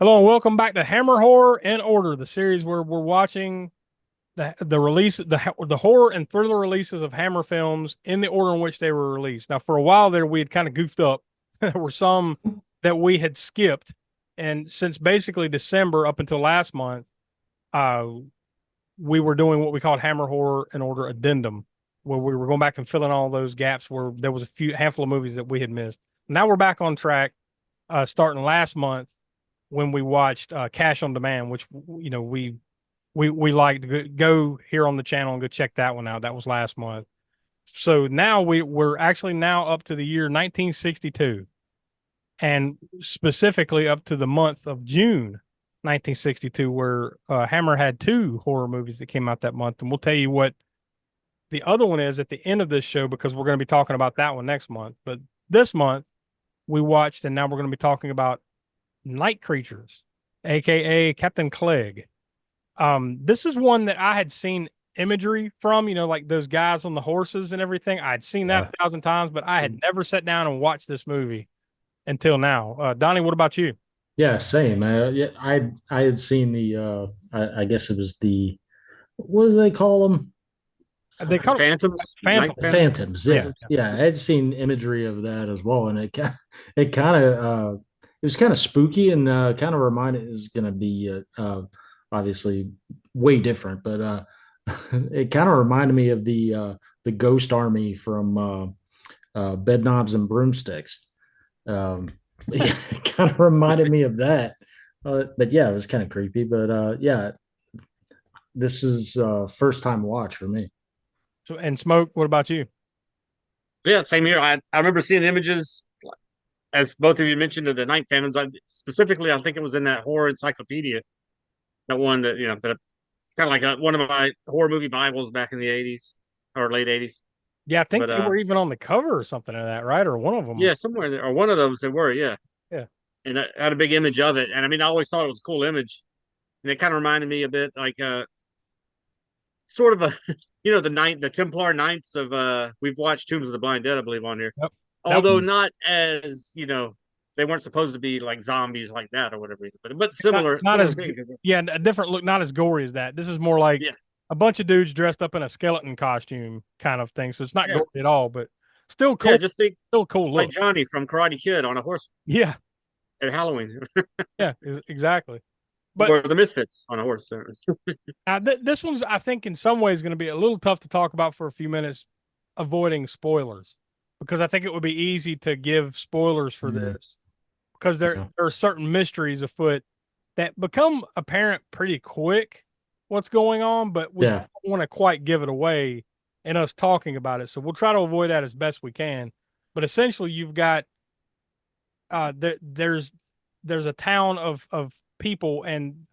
Hello and welcome back to Hammer Horror in Order, the series where we're watching the horror and thriller releases of Hammer films in the order in which they were released. Now, for a while there, we had kind of goofed up. There were some that we had skipped, and since basically December up until last month, uh, we were doing what we called Hammer Horror in Order Addendum, where we were going back and filling all those gaps where there was a handful of movies that we had missed. Now we're back on track, starting last month when we watched Cash on Demand, which we like to go here on the channel and go check that one out. That was last month. So now we're actually now up to the year 1962, and specifically up to the month of June 1962, where Hammer had two horror movies that came out that month, and we'll tell you what the other one is at the end of this show because we're going to be talking about that one next month. But this month we watched, and now we're going to be talking about Night Creatures, aka Captain Clegg. This is one that I had seen imagery from, like those guys on the horses and everything. I'd seen that 1,000 times, but I had never sat down and watched this movie until now. Donnie, what about you? Yeah, same. Yeah, I had seen the I guess it was the what do they call them? They call Phantoms, Phantom. Phantoms. Yeah. I had seen imagery of that as well, and it kind of it was kind of spooky and kind of reminded is going to be obviously way different, but it kind of reminded me of the Ghost Army from Bed Knobs and Broomsticks. It kind of reminded me of that. But yeah, it was kind of creepy. But yeah, this is first time watch for me. So, and Smoke, what about you? Yeah, same here. I remember seeing the images, as both of you mentioned, of the Night Phantoms. Specifically, I think it was in that horror encyclopedia, that one that that kind of like one of my horror movie bibles back in the '80s or late '80s. Yeah, I think But they were even on the cover or something of that, right? Or one of them. yeah, somewhere there, or one of those they were, yeah. Yeah. And I had a big image of it, and I mean, I always thought it was a cool image, and it kind of reminded me a bit like sort of a the Templar Knights of we've watched Tombs of the Blind Dead, I believe, on here. Yep. Although not as they weren't supposed to be like zombies like that or whatever, but similar, not similar as thing. yeah, a different look, not as gory as that. This is more like Yeah, a bunch of dudes dressed up in a skeleton costume kind of thing. So it's not yeah, gory at all, but still yeah. cool. Just think Still cool like look. Johnny from Karate Kid on a horse Yeah, at Halloween, yeah, exactly. But or the Misfits on a horse. this one's, I think, in some ways going to be a little tough to talk about for a few minutes, avoiding spoilers, because I think it would be easy to give spoilers for this because there are certain mysteries afoot that become apparent pretty quick what's going on, but we don't want to quite give it away in us talking about it. So we'll try to avoid that as best we can. But essentially, you've got there's a town of people and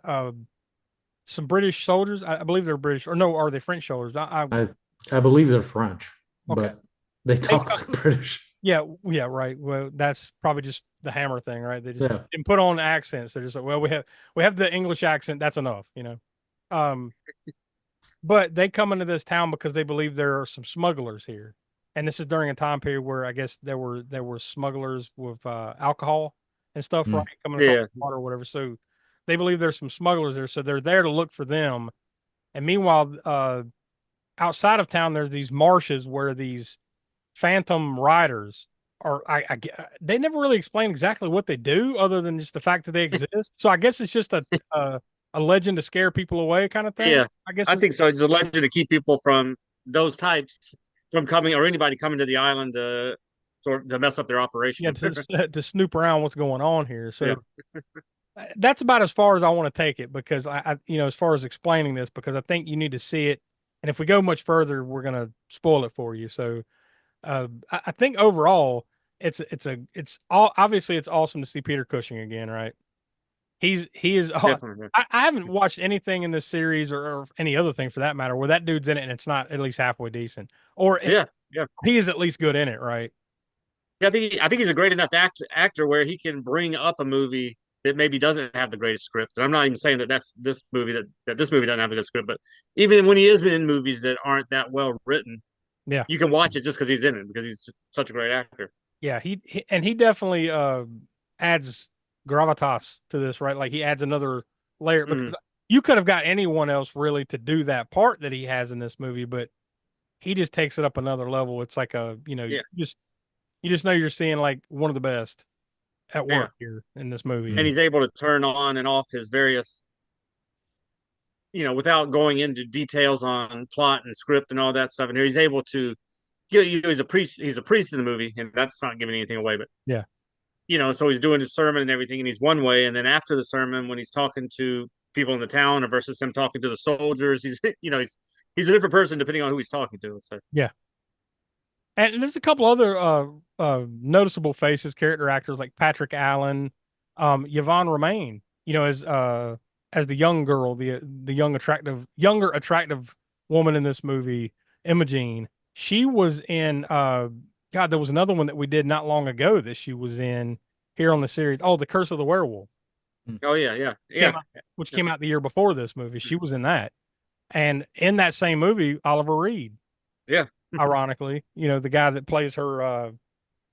some British soldiers. I believe they're British, or no, are they French soldiers? I believe they're French, Okay. but they talk like British. Yeah, yeah, right. Well, that's probably just the Hammer thing, right? They just didn't put on accents. They're just like, well, we have the English accent. That's enough, But they come into this town because they believe there are some smugglers here, and this is during a time period where I guess there were smugglers with alcohol and stuff, right, coming across the water or whatever. So they believe there's some smugglers there, so they're there to look for them. And meanwhile, outside of town, there's these marshes where these phantom riders are. They never really explain exactly what they do, other than just the fact that they exist. So I guess it's just a legend to scare people away, kind of thing. Yeah, I guess I think so. It's a legend to keep people from those types from coming, or anybody coming to the island to mess up their operation. Yeah, to snoop around what's going on here. So Yeah. that's about as far as I want to take it, because I as far as explaining this, because I think you need to see it And if we go much further, we're gonna spoil it for you. So I think overall, it's all obviously it's awesome to see Peter Cushing again, right? He is. Definitely. I haven't watched anything in this series or any other thing for that matter where that dude's in it and it's not at least halfway decent, or Yeah, yeah. he is at least good in it, right? Yeah, I think he's a great enough actor where he can bring up a movie that maybe doesn't have the greatest script. And I'm not even saying that that's this movie that this movie doesn't have a good script, but even when he is in movies that aren't that well written, Yeah, you can watch it just because he's in it because he's such a great actor. yeah. And he definitely adds gravitas to this, right? Like he adds another layer because Mm, you could have got anyone else really to do that part that he has in this movie, but he just takes it up another level. It's like yeah, you just know you're seeing like one of the best at yeah. work here in this movie. And And he's able to turn on and off his various, without going into details on plot and script and all that stuff. And he's able to, he's a priest. He's a priest in the movie, and that's not giving anything away. But yeah, so he's doing his sermon and everything, and he's one way, and then after the sermon, when he's talking to people in the town versus him talking to the soldiers, he's he's a different person depending on who he's talking to. So yeah. And there's a couple other noticeable faces, character actors like Patrick Allen, Yvonne Romain, as the young girl, the younger attractive woman in this movie, Imogene. She was in God, there was another one that we did not long ago that she was in here on the series. Oh, The Curse of the Werewolf. oh yeah, yeah, Came yeah, out, which yeah, came out the year before this movie. She was in that. And in that same movie, Oliver Reed, yeah. ironically, the guy that plays her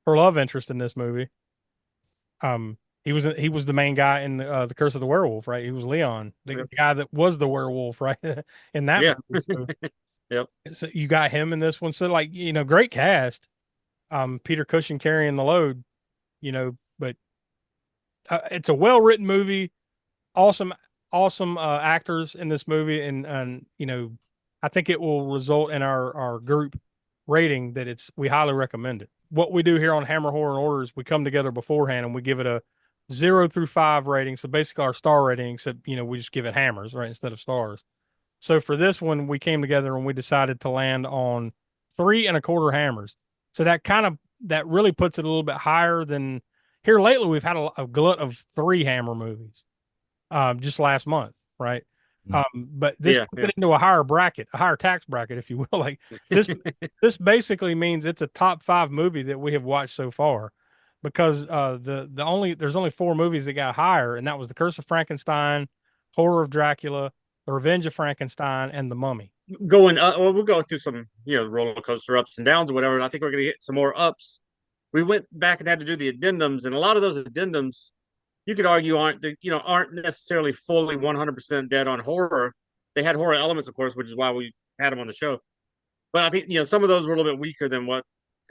love interest in this movie. He was the main guy in the Curse of the Werewolf, right? He was Leon, the Yep. guy that was the werewolf, right? In that Yeah. movie. So, Yep. so you got him in this one. So like, great cast. Peter Cushing carrying the load, but it's a well written movie. Awesome, awesome actors in this movie, and I think it will result in our group rating that we highly recommend it. What we do here on Hammer Horror and Order is we come together beforehand and we give it a 0 through 5 rating. So basically our star rating, except we just give it hammers, right, instead of stars. So for this one, we came together and we decided to land on 3 1/4 hammers. So that really puts it a little bit higher than here lately. We've had a glut of 3 hammer movies just last month, right? But this Yeah. puts Yeah. it into a higher bracket, a higher tax bracket, if you will. Like this, this basically means it's a top 5 movie that we have watched so far, because there's only 4 movies that got higher, and that was The Curse of Frankenstein, Horror of Dracula, The Revenge of Frankenstein, and The Mummy. Going well, we'll go through some roller coaster ups and downs or whatever. And I think we're gonna get some more ups. We went back and had to do the addendums, and a lot of those addendums you could argue aren't necessarily fully 100% dead on horror. They had horror elements, of course, which is why we had them on the show. But I think some of those were a little bit weaker than what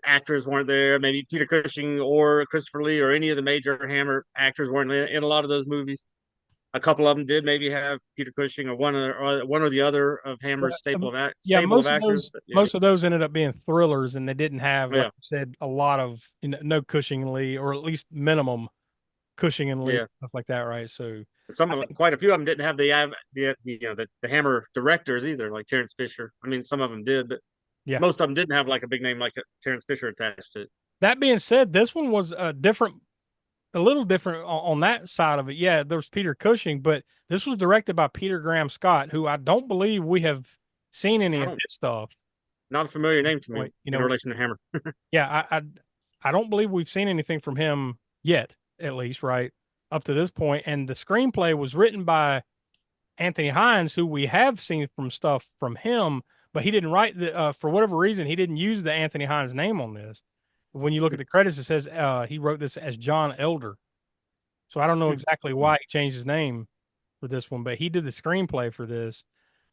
actors weren't there. Maybe Peter Cushing or Christopher Lee or any of the major Hammer actors weren't in a lot of those movies. A couple of them did maybe have Peter Cushing or one or the other of Hammer's Yeah, stable of actors. But yeah, most of those ended up being thrillers, and they didn't have, like yeah, you said, a lot of no Cushing and Lee, or at least minimum Cushing and Lee, yeah. stuff like that, right? So Some I of them, think, quite a few of them didn't have the Hammer directors either, like Terrence Fisher. I mean, some of them did, but yeah. most of them didn't have like a big name like Terrence Fisher attached to it. That being said, this one was a little different on that side of it. Yeah, there's Peter Cushing, but this was directed by Peter Graham Scott, who I don't believe we have seen any I of don't, his stuff. not a familiar name to me Like, in relation to Hammer. yeah, I don't believe we've seen anything from him yet, at least, right up to this point. And the screenplay was written by Anthony Hinds, who we have seen from stuff from him, but he didn't write for whatever reason, he didn't use the Anthony Hinds name on this. When you look at the credits, it says he wrote this as John Elder. So I don't know exactly why he changed his name for this one, but he did the screenplay for this.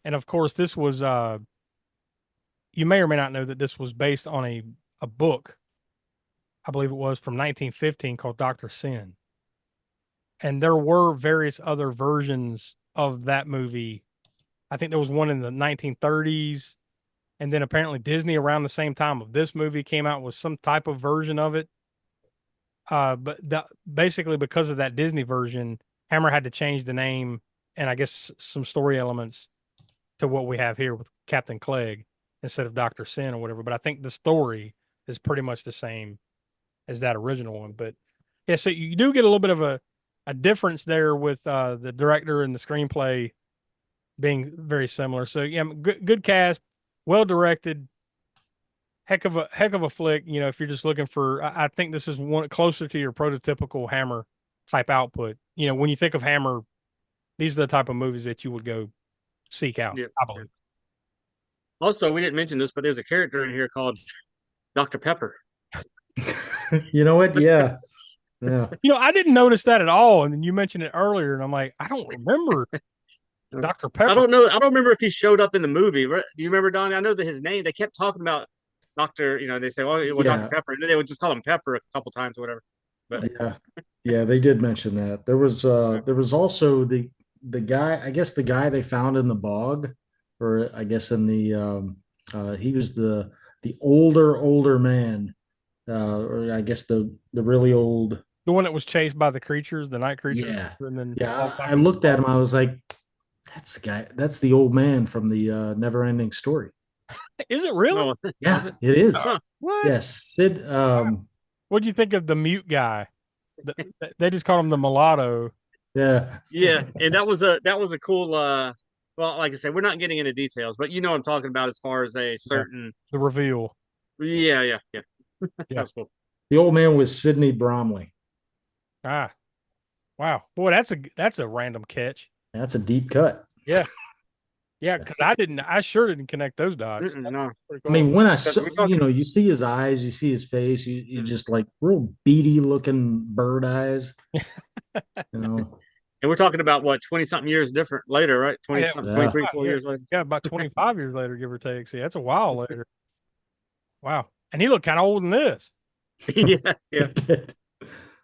And of course, this was you may or may not know that this was based on a book, I believe it was from 1915, called Dr. Sin. And there were various other versions of that movie. I think there was one in the 1930s, and then apparently Disney around the same time of this movie came out with some type of version of it. Basically because of that Disney version, Hammer had to change the name and I guess some story elements to what we have here with Captain Clegg instead of Dr. Sin or whatever. But I think the story is pretty much the same as that original one. But yeah, so you do get a little bit of a difference there with the director and the screenplay being very similar. So yeah, good cast, well directed, heck of a flick. You know, if you're just looking for, I think this is one closer to your prototypical Hammer type output. You know, when you think of Hammer, these are the type of movies that you would go seek out. Yep. I believe. Also, we didn't mention this, but there's a character in here called Dr. Pepper. You know what? Yeah. Yeah. You know, I didn't notice that at all, and then you mentioned it earlier, and I'm like, I don't remember Dr. Pepper. I don't know. I don't remember if he showed up in the movie. Do you remember, Donnie? I know that his name. They kept talking about Doctor. You know, they say, "Well, Yeah. Dr. Pepper," and then they would just call him Pepper a couple times or whatever. But Yeah. Yeah, they did mention that. There was also the guy, I guess the guy they found in the bog, or I guess in the he was the older man, or I guess the really old. The one that was chased by the creatures, the night creatures, Yeah. and then Yeah, I looked at him, I was like, that's the guy, that's the old man from the never ending story. Is it really? no, Yeah, it is. What? Yes, Sid. What'd you think of the mute guy? They just called him the mulatto. Yeah, yeah, and that was a cool. Well, like I said, we're not getting into details, but you know what I'm talking about as far as a certain. The reveal. Yeah. Yeah. That's cool. the old man was Sidney Bromley. Ah, wow. Boy, that's a random catch. That's a deep cut. Yeah, because I sure didn't connect those dots. No, Pretty I mean, cool. when I Because saw, we're talking- you see his eyes, you see his face, you just like real beady looking bird eyes. and we're talking about what 20-something years different later, right? 20-something, Yeah. 23, 4 years later. Yeah, about 25 years later, give or take. See, that's a while later. Wow, and he looked kind of old in this. yeah.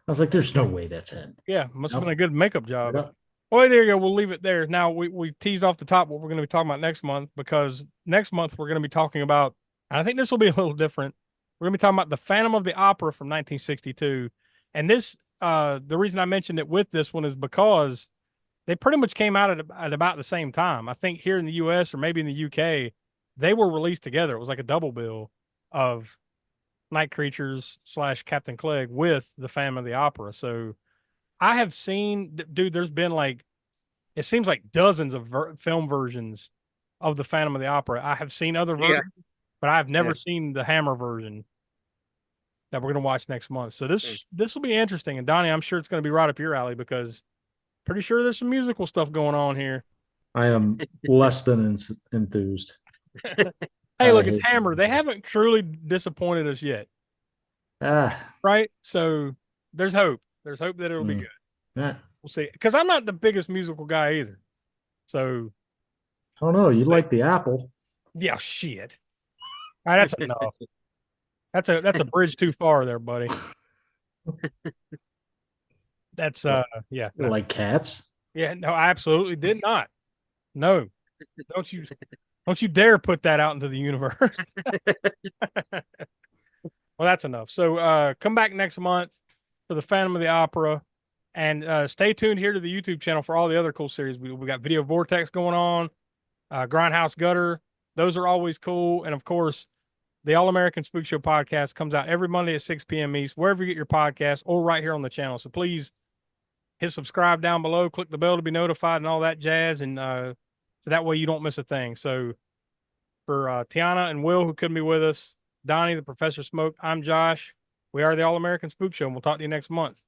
I was like, there's no way that's him. Yeah, must have Nope. been a good makeup job. Yep. Well, there you go. We'll leave it there. Now we teased off the top what we're going to be talking about next month, because next month we're going to be talking about, and I think this will be a little different. We're going to be talking about the Phantom of the Opera from 1962. And this, the reason I mentioned it with this one is because they pretty much came out at about the same time. I think here in the US or maybe in the UK, they were released together. It was like a double bill of Night Creatures / Captain Clegg with the Phantom of the Opera. So I have seen, dude, there's been like, it seems like dozens of film versions of the Phantom of the Opera. I have seen other versions, but I've never seen the Hammer version that we're going to watch next month. So this will be interesting. And Donnie, I'm sure it's going to be right up your alley, because pretty sure there's some musical stuff going on here. I am less than enthused. Hey, look, it's Hammer. They haven't truly disappointed us yet. Right? So there's hope. There's hope that it'll be good. Yeah. We'll see. Because I'm not the biggest musical guy either. So I don't know. You like the apple. yeah, shit. All right, that's enough. That's a bridge too far there, buddy. That's yeah. You like cats. Yeah, no, I absolutely did not. No. Don't you dare put that out into the universe. Well, that's enough. So come back next month for the Phantom of the Opera, and stay tuned here to the YouTube channel for all the other cool series. We got Video Vortex going on, Grindhouse Gutter. Those are always cool. And of course, the All American Spook Show podcast comes out every Monday at 6 p.m. East, wherever you get your podcast, or right here on the channel. So please hit subscribe down below, click the bell to be notified and all that jazz. And so that way you don't miss a thing. So for Tiana and Will, who couldn't be with us, Donnie, the Professor Smoke, I'm Josh. We are the All American Spook Show, and we'll talk to you next month.